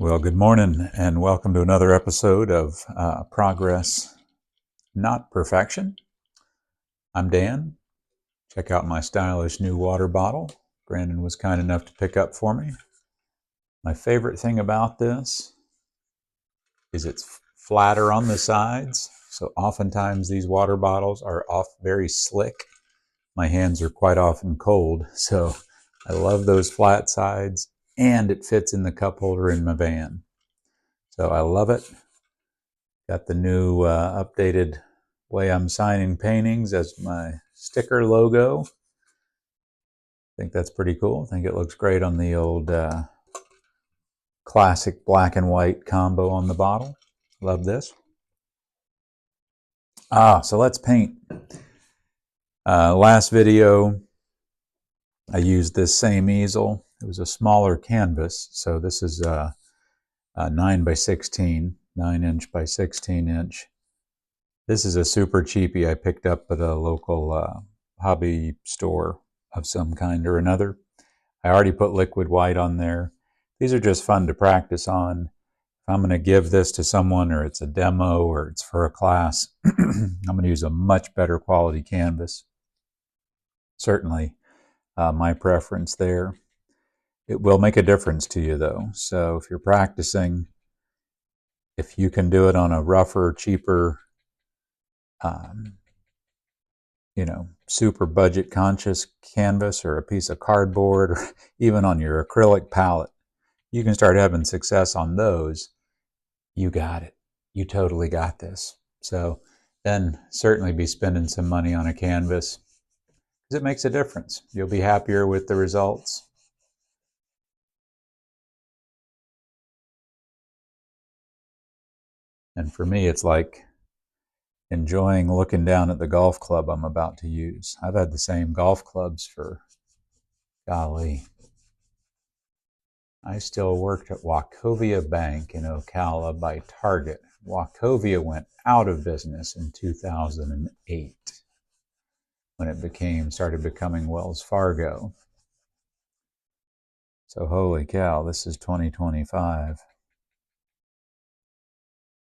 Well, good morning and welcome to another episode of Progress, Not Perfection. I'm Dan. Check out my stylish new water bottle Brandon was kind enough to pick up for me. My favorite thing about this is it's flatter on the sides, so oftentimes these water bottles are very slick. My hands are quite often cold, so I love those flat sides, and it fits in the cup holder in my van. So I love it. Got the new updated way I'm signing paintings as my sticker logo. I think that's pretty cool. I think it looks great on the old classic black and white combo on the bottle. Love this. So let's paint. Last video, I used this same easel. It was a smaller canvas, so this is a 9 by 16, 9-inch by 16-inch. This is a super cheapie I picked up at a local hobby store of some kind or another. I already put liquid white on there. These are just fun to practice on. If I'm going to give this to someone, or it's a demo, or it's for a class, I'm going to use a much better quality canvas. Certainly my preference there. It will make a difference to you though. So if you're practicing, if you can do it on a rougher, cheaper, super budget conscious canvas or a piece of cardboard, or even on your acrylic palette, you can start having success on those. You got it. You totally got this. So then certainly be spending some money on a canvas because it makes a difference. You'll be happier with the results. And for me, it's like enjoying looking down at the golf club I'm about to use. I've had the same golf clubs for, golly, I still worked at Wachovia Bank in Ocala by Target. Wachovia went out of business in 2008 when it started becoming Wells Fargo. So holy cow, this is 2025.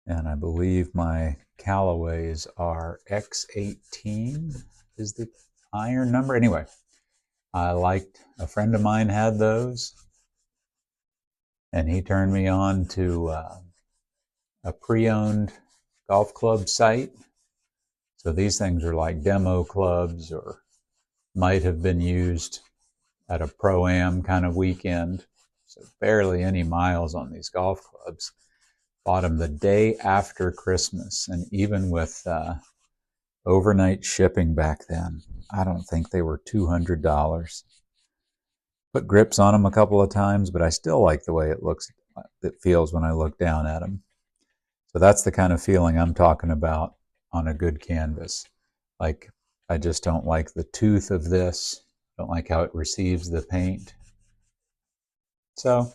And I believe my Callaways are X18 is the iron number. Anyway, a friend of mine had those, and he turned me on to a pre-owned golf club site. So these things are like demo clubs, or might have been used at a pro-am kind of weekend. So barely any miles on these golf clubs. Bought them the day after Christmas, and even with overnight shipping back then, I don't think they were $200. Put grips on them a couple of times, but I still like the way it feels when I look down at them. So that's the kind of feeling I'm talking about on a good canvas. Like, I just don't like the tooth of this. Don't like how it receives the paint. So,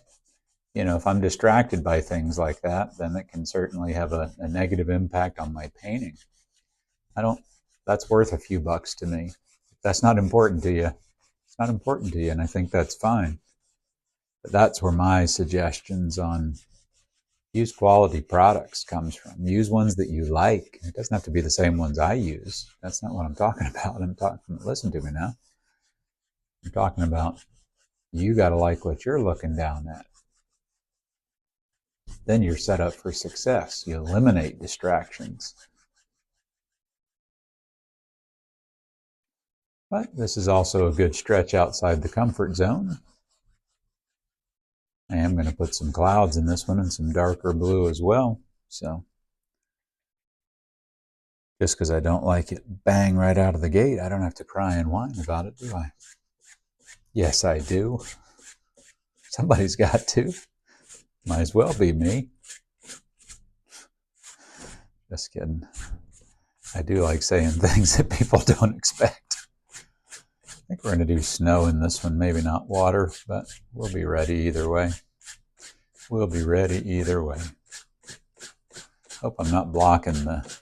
if I'm distracted by things like that, then it can certainly have a negative impact on my painting. That's worth a few bucks to me. If that's not important to you, it's not important to you, and I think that's fine. But that's where my suggestions on use quality products comes from. Use ones that you like. It doesn't have to be the same ones I use. That's not what I'm talking about. Listen to me now. I'm talking about you got to like what you're looking down at. Then you're set up for success. You eliminate distractions. But this is also a good stretch outside the comfort zone. I am going to put some clouds in this one and some darker blue as well. So just because I don't like it bang right out of the gate, I don't have to cry and whine about it, do I? Yes, I do. Somebody's got to. Might as well be me. Just kidding. I do like saying things that people don't expect. I think we're going to do snow in this one, maybe not water, but we'll be ready either way. We'll be ready either way. Hope I'm not blocking the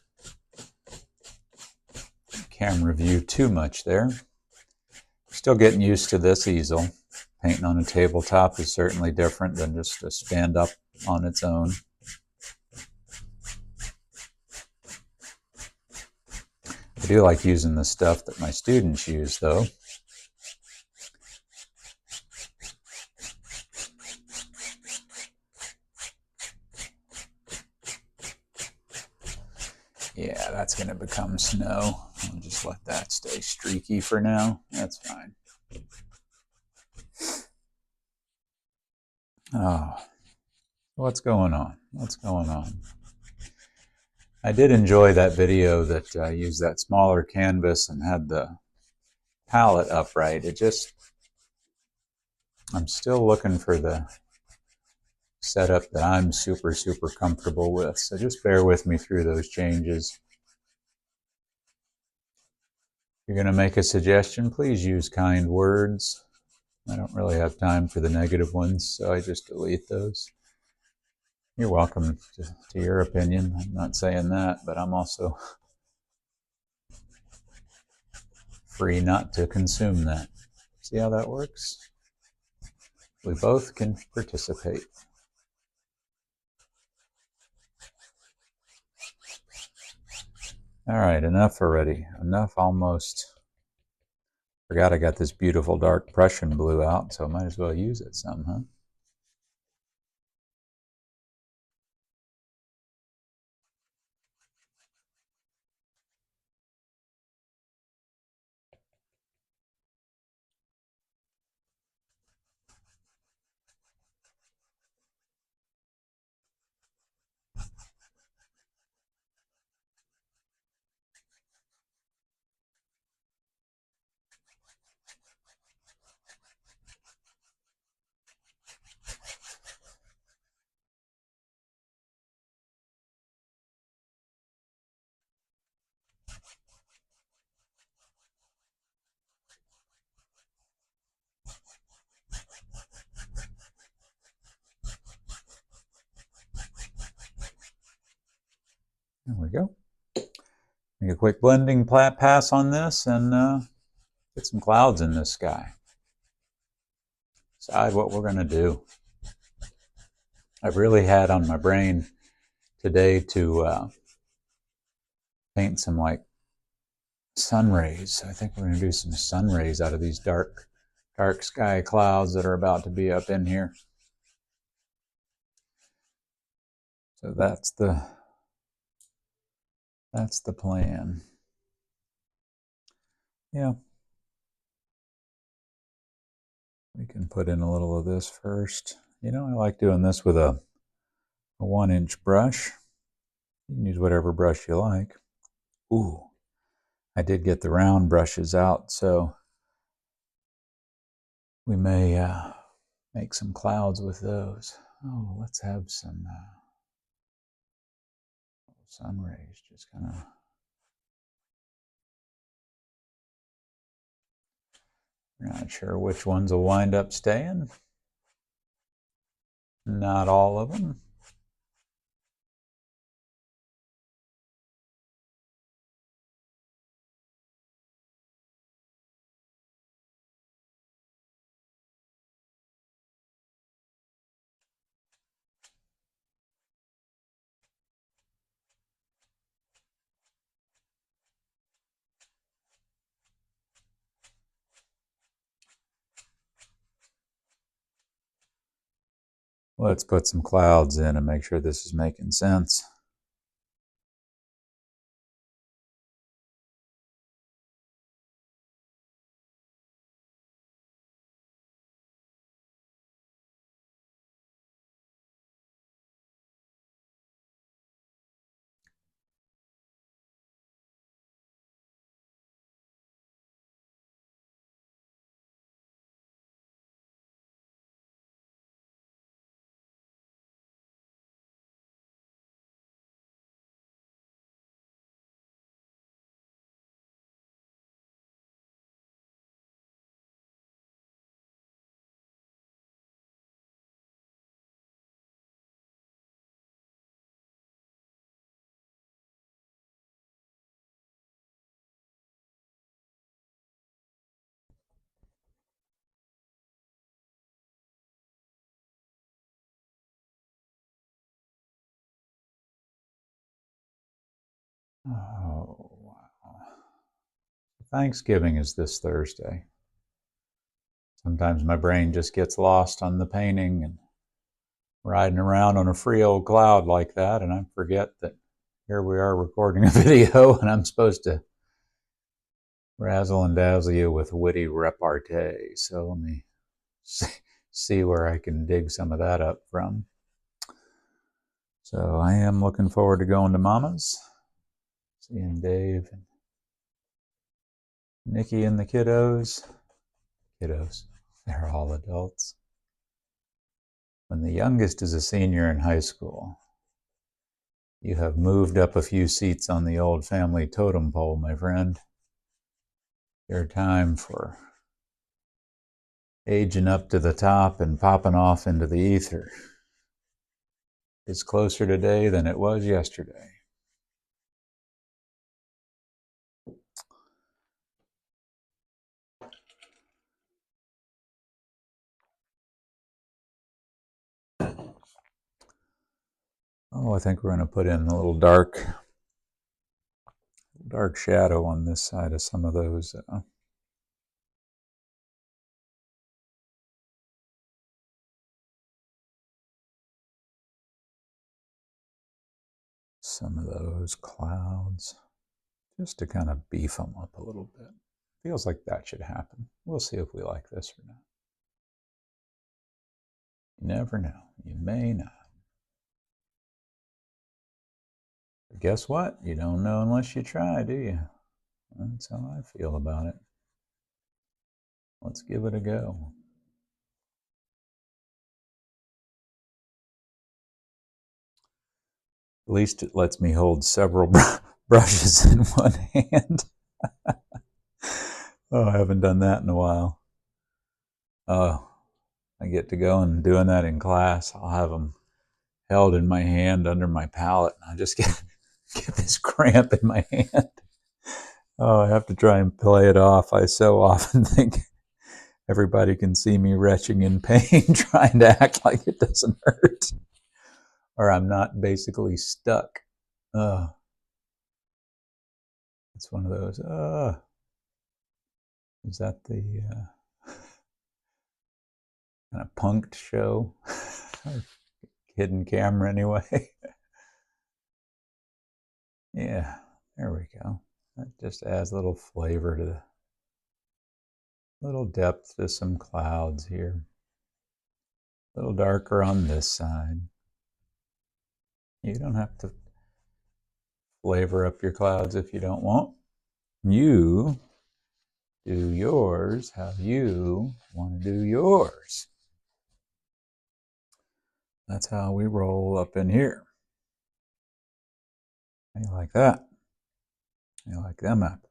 camera view too much there. Still getting used to this easel. Painting on a tabletop is certainly different than just a stand-up on its own. I do like using the stuff that my students use, though. Yeah, that's going to become snow. I'll just let that stay streaky for now. That's fine. Oh, what's going on? What's going on? I did enjoy that video that used that smaller canvas and had the palette upright. I'm still looking for the setup that I'm super comfortable with. So just bear with me through those changes. If you're going to make a suggestion, please use kind words. I don't really have time for the negative ones, so I just delete those. You're welcome to your opinion. I'm not saying that, but I'm also free not to consume that. See how that works? We both can participate. All right, enough already. Enough almost. Forgot I got this beautiful dark Prussian blue out, so I might as well use it some, huh? There we go. Make a quick blending pass on this and get some clouds in the sky. Decide what we're going to do. I've really had on my brain today to paint some like sun rays. I think we're going to do some sun rays out of these dark sky clouds that are about to be up in here. So that's the plan. Yeah. We can put in a little of this first. You know, I like doing this with a 1-inch brush. You can use whatever brush you like. Ooh, I did get the round brushes out, so we may make some clouds with those. Oh, let's have some sun rays just kind of. Not sure which ones will wind up staying. Not all of them. Let's put some clouds in and make sure this is making sense. Oh, wow. Thanksgiving is this Thursday. Sometimes my brain just gets lost on the painting and riding around on a free old cloud like that, and I forget that here we are recording a video and I'm supposed to razzle and dazzle you with witty repartee. So let me see where I can dig some of that up from. So I am looking forward to going to Mama's, seeing Dave and Nikki and the kiddos. They're all adults. When the youngest is a senior in high school, you have moved up a few seats on the old family totem pole, my friend. Your time for aging up to the top and popping off into the ether is closer today than it was yesterday. Oh, I think we're going to put in a little dark shadow on this side of some of those clouds, just to kind of beef them up a little bit. Feels like that should happen. We'll see if we like this or not. You never know. You may not. But guess what? You don't know unless you try, do you? That's how I feel about it. Let's give it a go. At least it lets me hold several brushes in one hand. Oh, I haven't done that in a while. Oh, I get to go and doing that in class. I'll have them held in my hand under my palette, and I just get this cramp in my hand. Oh, I have to try and play it off. I so often think everybody can see me retching in pain, trying to act like it doesn't hurt, or I'm not basically stuck. It's one of those. Is that the kind of punked show? Hidden camera, anyway. Yeah, there we go. That just adds a little flavor to the little depth to some clouds here. A little darker on this side. You don't have to flavor up your clouds if you don't want. You do yours how you want to do yours. That's how we roll up in here. How you like that? How you like them apples?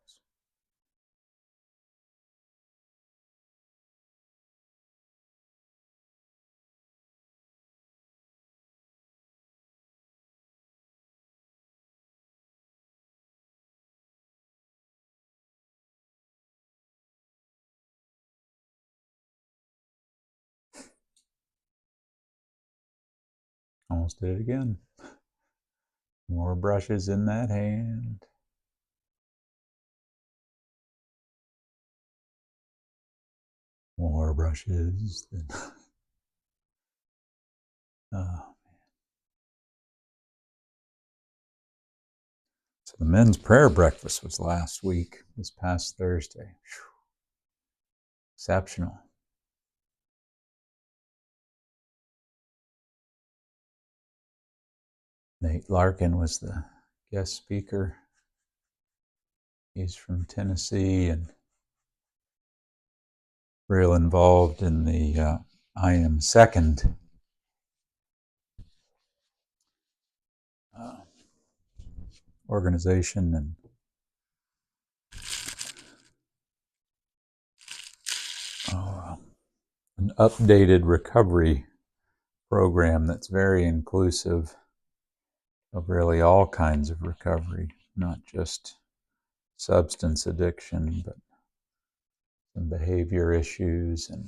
Almost did it again. More brushes in that hand. More brushes. Oh. So the men's prayer breakfast was last week, this past Thursday. Whew. Exceptional. Nate Larkin was the guest speaker. He's from Tennessee and real involved in the I Am Second organization and an updated recovery program that's very inclusive of really all kinds of recovery, not just substance addiction, but some behavior issues and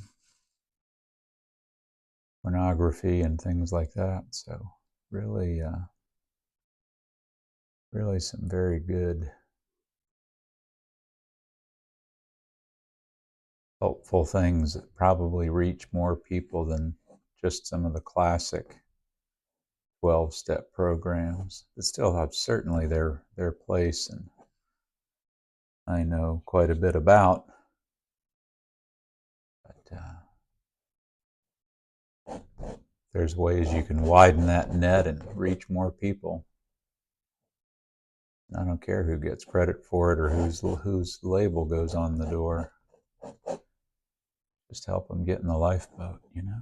pornography and things like that. So really Really some very good, helpful things that probably reach more people than just some of the classic 12-step programs that still have certainly their place, and I know quite a bit about. But there's ways you can widen that net and reach more people. I don't care who gets credit for it or whose label goes on the door. Just help them get in the lifeboat, you know?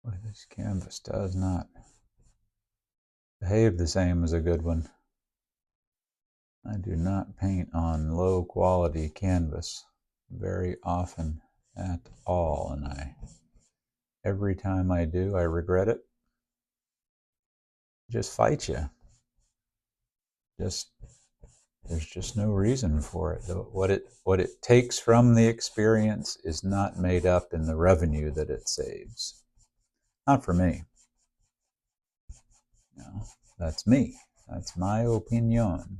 Boy, this canvas does not behave the same as a good one. I do not paint on low quality canvas very often at all, and every time I do, I regret it. Just fight you. There's just no reason for it. What it takes from the experience is not made up in the revenue that it saves. Not for me. No, that's me. That's my opinion.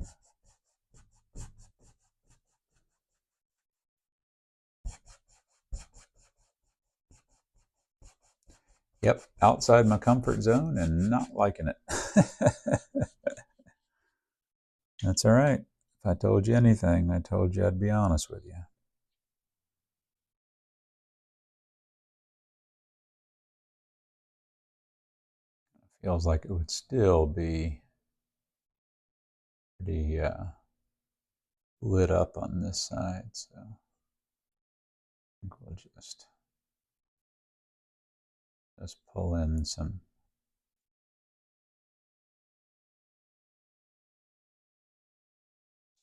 Yep, outside my comfort zone and not liking it. That's all right. If I told you anything, I told you I'd be honest with you. It feels like it would still be pretty lit up on this side, so I think we'll just pull in some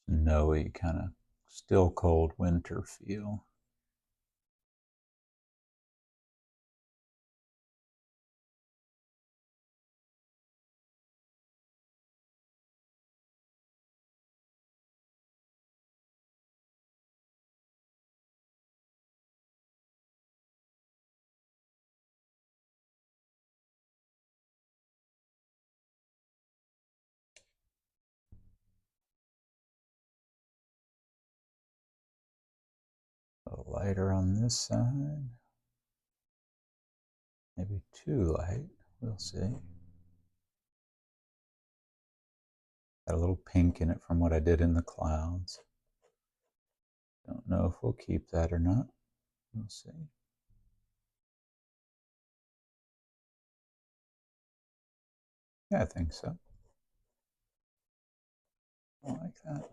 snowy, kind of still cold winter feel. A little lighter on this side. Maybe too light. We'll see. Got a little pink in it from what I did in the clouds. Don't know if we'll keep that or not. We'll see. Yeah, I think so. I like that.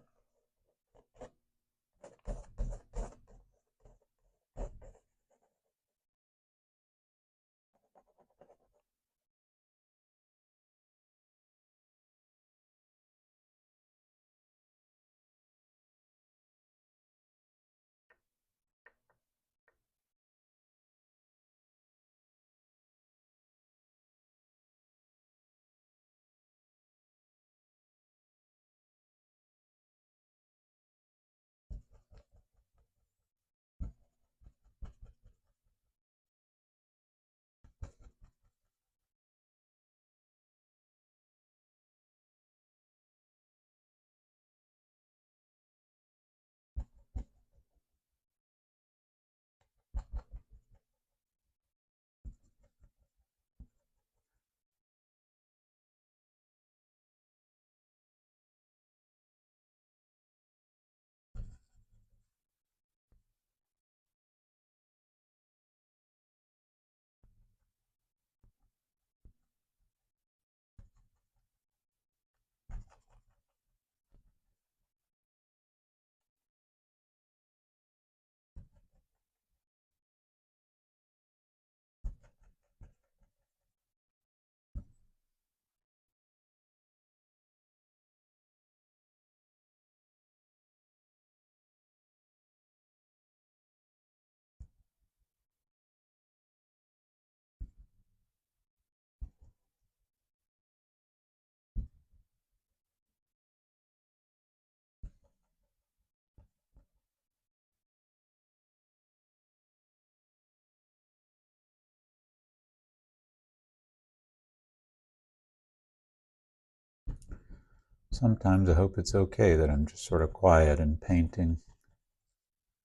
Sometimes I hope it's okay that I'm just sort of quiet and painting.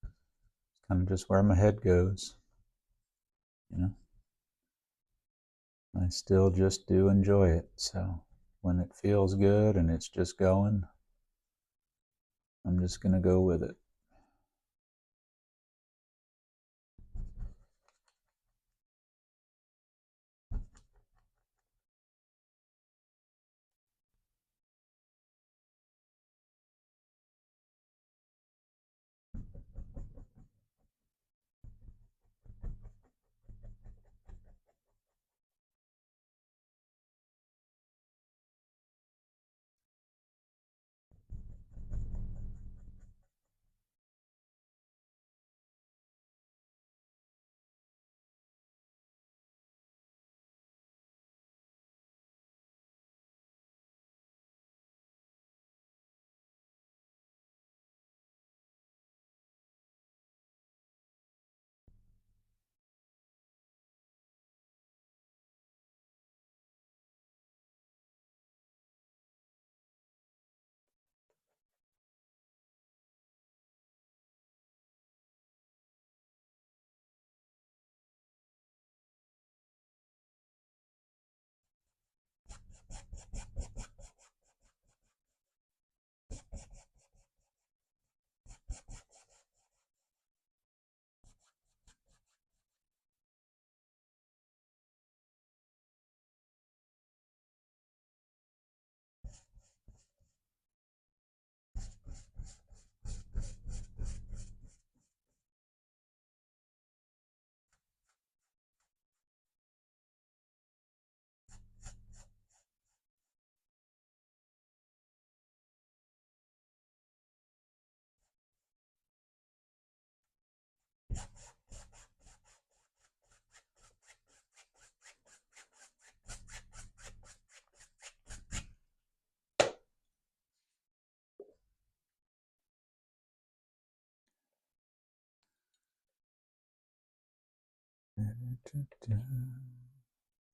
It's kind of just where my head goes, you know. I still just do enjoy it. So when it feels good and it's just going, I'm just going to go with it.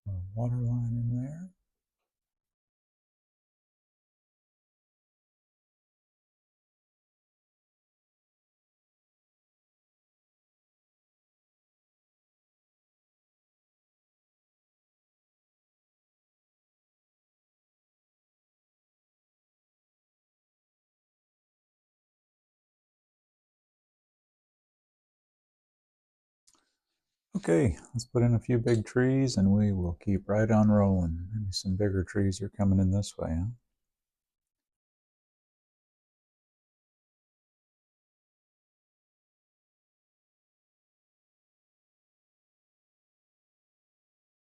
A water line in there. Okay, let's put in a few big trees and we will keep right on rolling. Maybe some bigger trees are coming in this way, huh?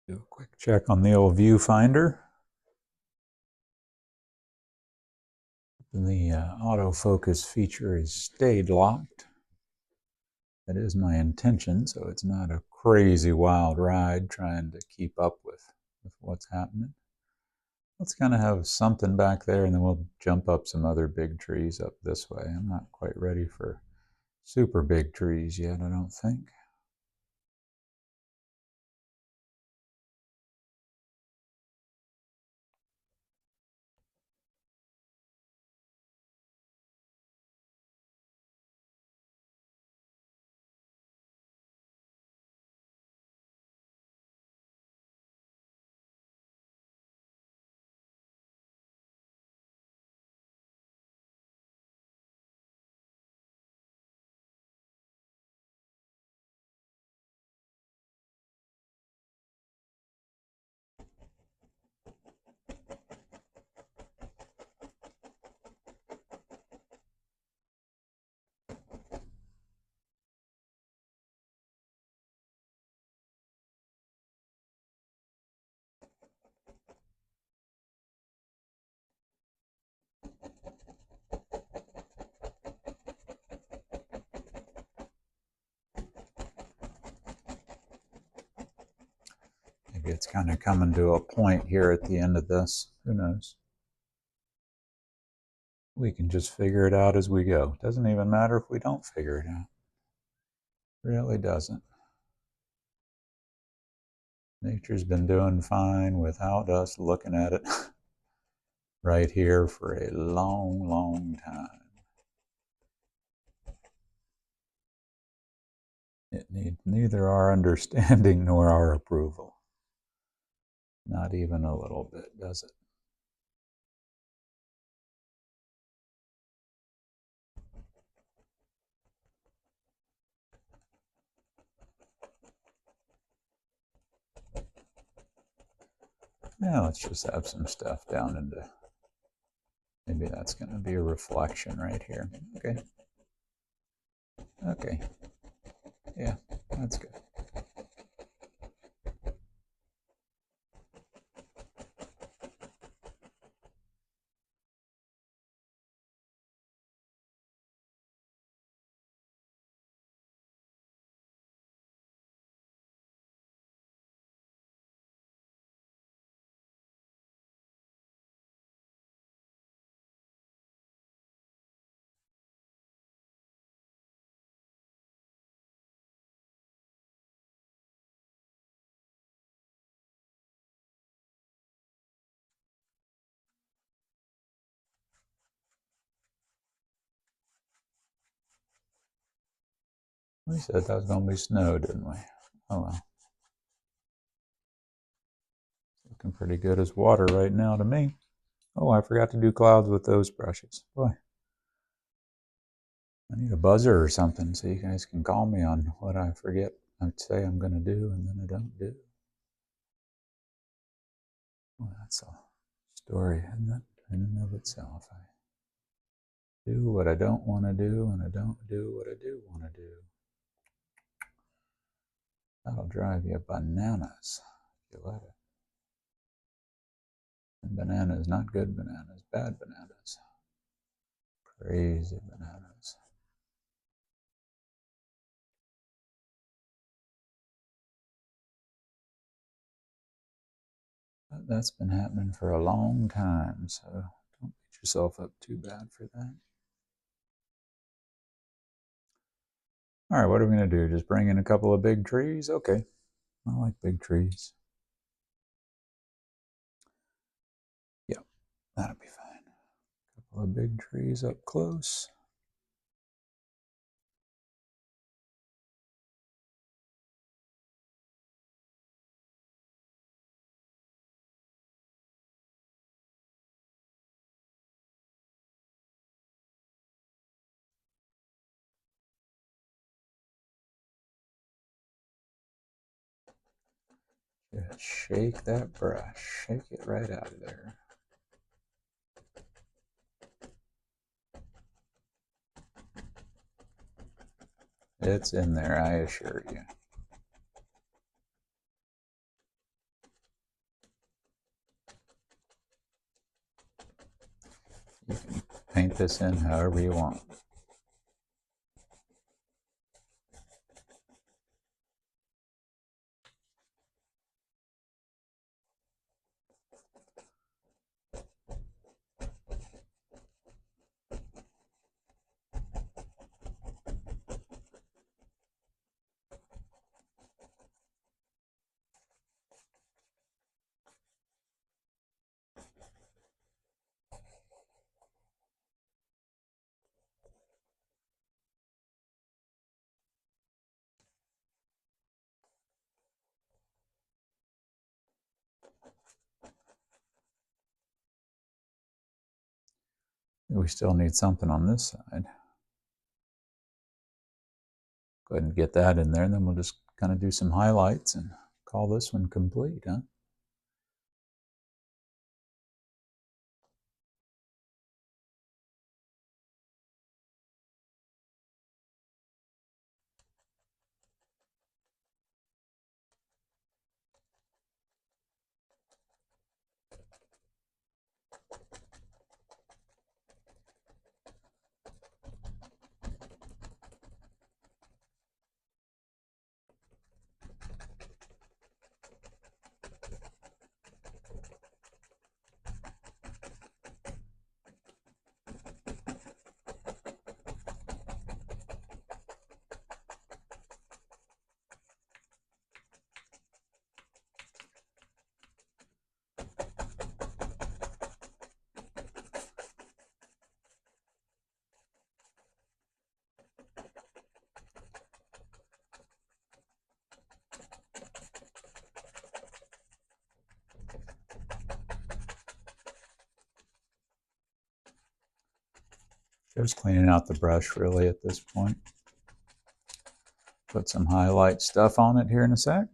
Do a quick check on the old viewfinder. The autofocus feature is stayed locked. That is my intention, so it's not a crazy wild ride trying to keep up with what's happening. Let's kind of have something back there and then we'll jump up some other big trees up this way. I'm not quite ready for super big trees yet, I don't think. Maybe it's kind of coming to a point here at the end of this. Who knows? We can just figure it out as we go. Doesn't even matter if we don't figure it out. Really doesn't. Nature's been doing fine without us looking at it. right here for a long, long time. It needs neither our understanding nor our approval. Not even a little bit, does it? Now let's just have some stuff down into, maybe that's going to be a reflection right here. Okay. Okay. Yeah, that's good. We said that was going to be snow, didn't we? Oh well. Looking pretty good as water right now to me. Oh, I forgot to do clouds with those brushes. Boy, I need a buzzer or something so you guys can call me on what I forget. I'd say I'm going to do and then I don't do. Well, that's a story, isn't it? In and of itself. I do what I don't want to do and I don't do what I do want to do. That'll drive you bananas if you let it. And bananas, not good bananas, bad bananas. Crazy bananas. But that's been happening for a long time, so don't beat yourself up too bad for that. All right, what are we going to do? Just bring in a couple of big trees? Okay, I like big trees. Yep, that'll be fine. A couple of big trees up close. Just shake that brush. Shake it right out of there. It's in there, I assure you. You can paint this in however you want. We still need something on this side. Go ahead and get that in there, and then we'll just kind of do some highlights and call this one complete, huh? Just cleaning out the brush really at this point. Put some highlight stuff on it here in a sec.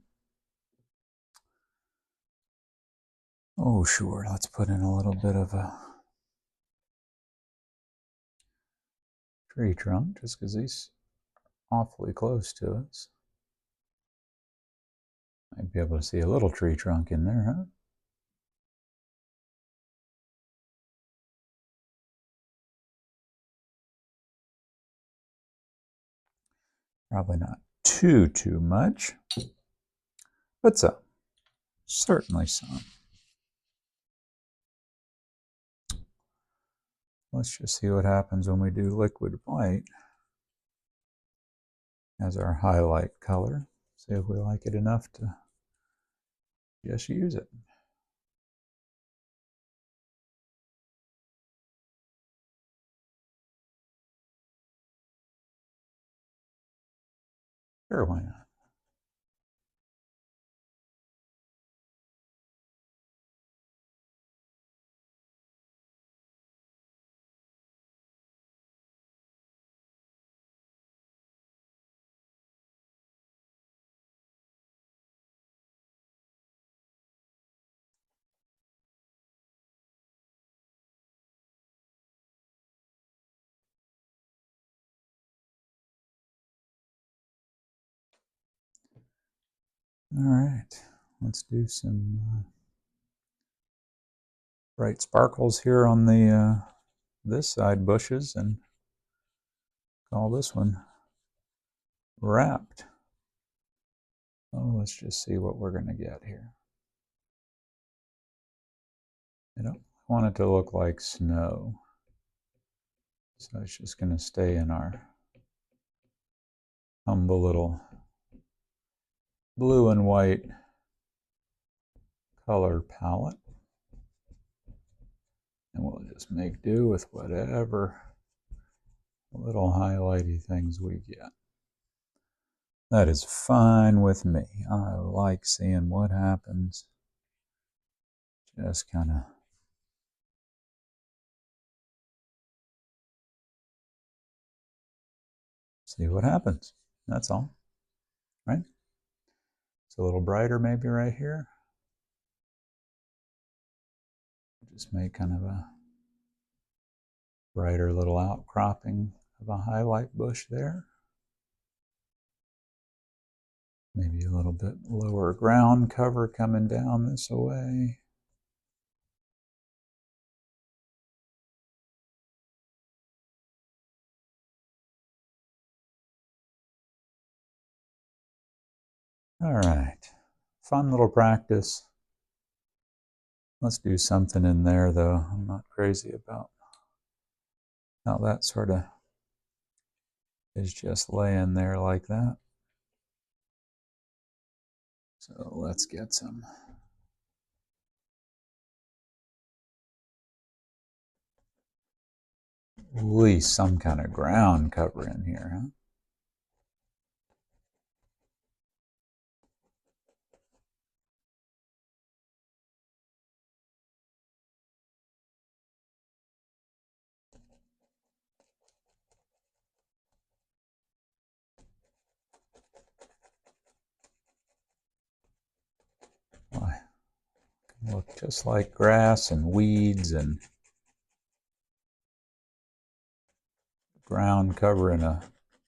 Oh, sure, let's put in a little bit of a tree trunk, just because he's awfully close to us. Might be able to see a little tree trunk in there, huh? Probably not too much, but some. Certainly some. Let's just see what happens when we do liquid white as our highlight color. See if we like it enough to just use it. Sure, why not? All right, let's do some bright sparkles here on the this side bushes and call this one wrapped. Oh, let's just see what we're going to get here. I don't want it to look like snow, so it's just going to stay in our humble little blue and white color palette. And we'll just make do with whatever little highlighty things we get. That is fine with me. I like seeing what happens. Just kind of see what happens. That's all, right? It's a little brighter maybe right here. Just make kind of a brighter little outcropping of a highlight bush there. Maybe a little bit lower ground cover coming down this way. All right, fun little practice. Let's do something in there though. I'm not crazy about how that sort of is just laying there like that. So let's get some at least some kind of ground cover in here, huh? Why, look just like grass and weeds and ground cover in a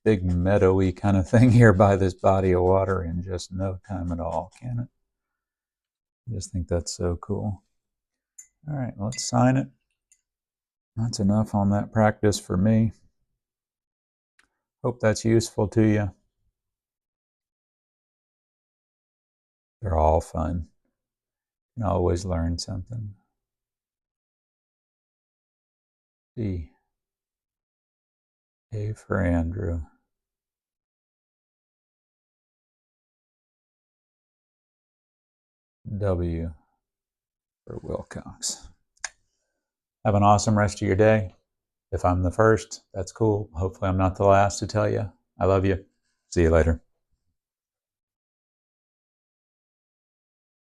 big meadowy kind of thing here by this body of water in just no time at all, can it? I just think that's so cool. All right, let's sign it. That's enough on that practice for me. Hope that's useful to you. They're all fun. You can always learn something. D. A for Andrew. W for Wilcox. Have an awesome rest of your day. If I'm the first, that's cool. Hopefully I'm not the last to tell you I love you. See you later.